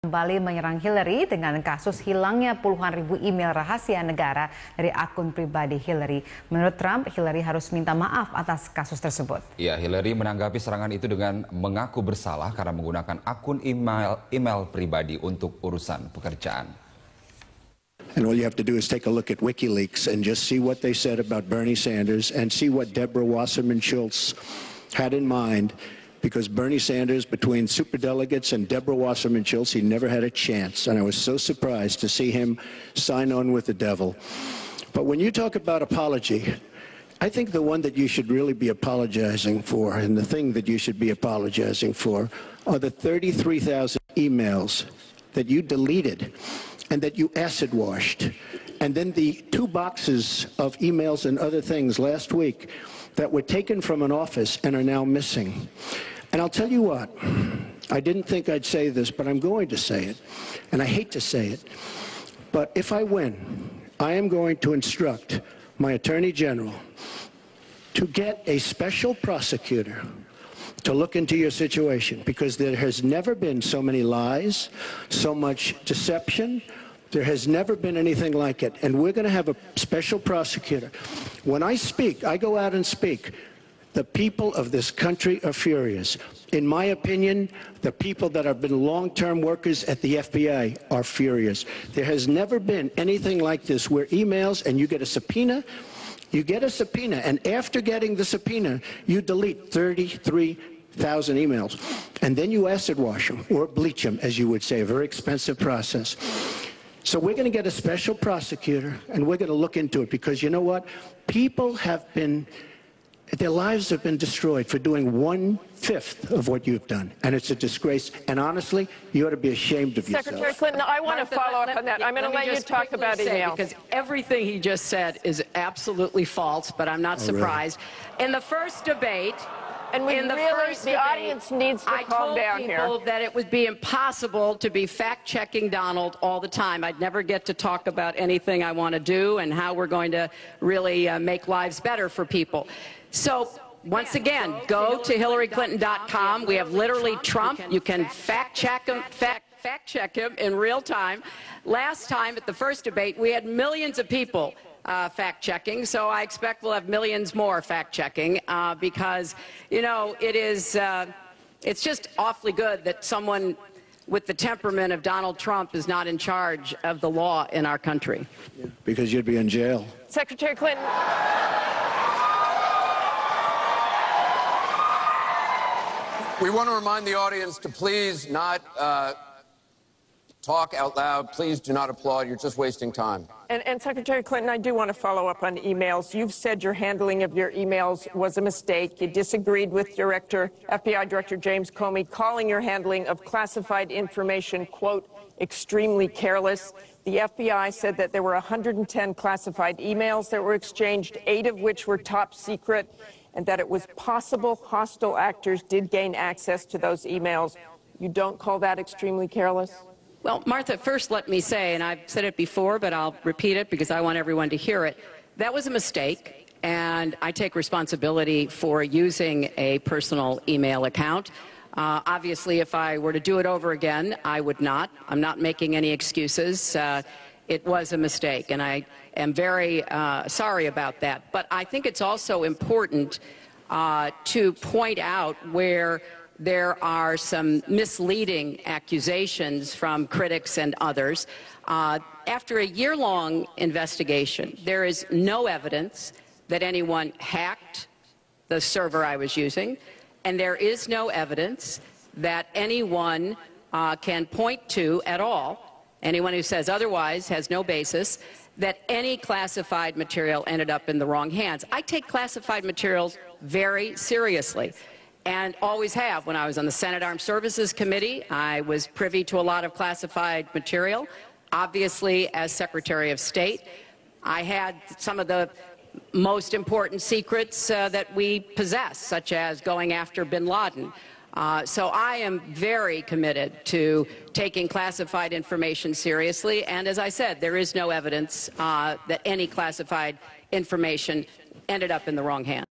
Kembali menyerang Hillary dengan kasus hilangnya puluhan ribu email rahasia negara dari akun pribadi Hillary. Menurut Trump, Hillary harus minta maaf atas kasus tersebut. Ya, Hillary menanggapi serangan itu dengan mengaku bersalah karena menggunakan akun email pribadi untuk urusan pekerjaan. And all you have to do is take a look at WikiLeaks and just see what they said about Bernie Sanders and see what Deborah Wasserman Schultz had in mind. Because Bernie Sanders, between superdelegates and Deborah Wasserman Schultz, he never had a chance. And I was so surprised to see him sign on with the devil. But when you talk about apology, I think the one that you should really be apologizing for, and the thing that you should be apologizing for, are the 33,000 emails that you deleted and that you acid washed. And then the 2 boxes of emails and other things last week that were taken from an office and are now missing. And I'll tell you what, I didn't think I'd say this, but I'm going to say it, and I hate to say it, but if I win, I am going to instruct my Attorney General to get a special prosecutor to look into your situation, because there has never been so many lies, so much deception. There has never been anything like it, and we're going to have a special prosecutor. When I speak, I go out and speak. The people of this country are furious. In my opinion, the people that have been long-term workers at the FBI are furious. There has never been anything like this, where emails and you get a subpoena, and after getting the subpoena, you delete 33,000 emails, and then you acid wash them, or bleach them, as you would say, a very expensive process. So we're going to get a special prosecutor, and we're going to look into it, because you know what? People have been, their lives have been destroyed for doing 1/5 of what you've done, and it's a disgrace. And honestly, you ought to be ashamed of yourself. Secretary Clinton, I want to follow up on that. I'm going to let you talk about email. Because everything he just said is absolutely false, but I'm not surprised. Really? In the first debate, and the audience needs to calm down here. I told people that it would be impossible to be fact-checking Donald all the time. I'd never get to talk about anything I want to do and how we're going to really make lives better for people. So, once again, go to HillaryClinton.com. We have literally Trump. You can fact-check him in real time. Last time at the first debate, we had millions of people fact-checking, so I expect we'll have millions more fact-checking because, you know, it's just awfully good that someone with the temperament of Donald Trump is not in charge of the law in our country. Yeah, because you'd be in jail. Secretary Clinton. We want to remind the audience to please not talk out loud. Please do not applaud. You're just wasting time. And Secretary Clinton, I do want to follow up on emails. You've said your handling of your emails was a mistake. You disagreed with FBI Director James Comey, calling your handling of classified information, quote, extremely careless. The FBI said that there were 110 classified emails that were exchanged, 8 of which were top secret, and that it was possible hostile actors did gain access to those emails. You don't call that extremely careless? Well, Martha, first let me say, and I've said it before, but I'll repeat it because I want everyone to hear it, that was a mistake, and I take responsibility for using a personal email account. Obviously, if I were to do it over again, I would not. I'm not making any excuses. It was a mistake, and I am very sorry about that. But I think it's also important to point out where there are some misleading accusations from critics and others. After a year-long investigation, there is no evidence that anyone hacked the server I was using, and there is no evidence that anyone can point to at all, anyone who says otherwise has no basis, that any classified material ended up in the wrong hands. I take classified materials very seriously, and always have. When I was on the Senate Armed Services Committee, I was privy to a lot of classified material. Obviously, as Secretary of State, I had some of the most important secrets that we possess, such as going after bin Laden. So I am very committed to taking classified information seriously, and as I said, there is no evidence that any classified information ended up in the wrong hands.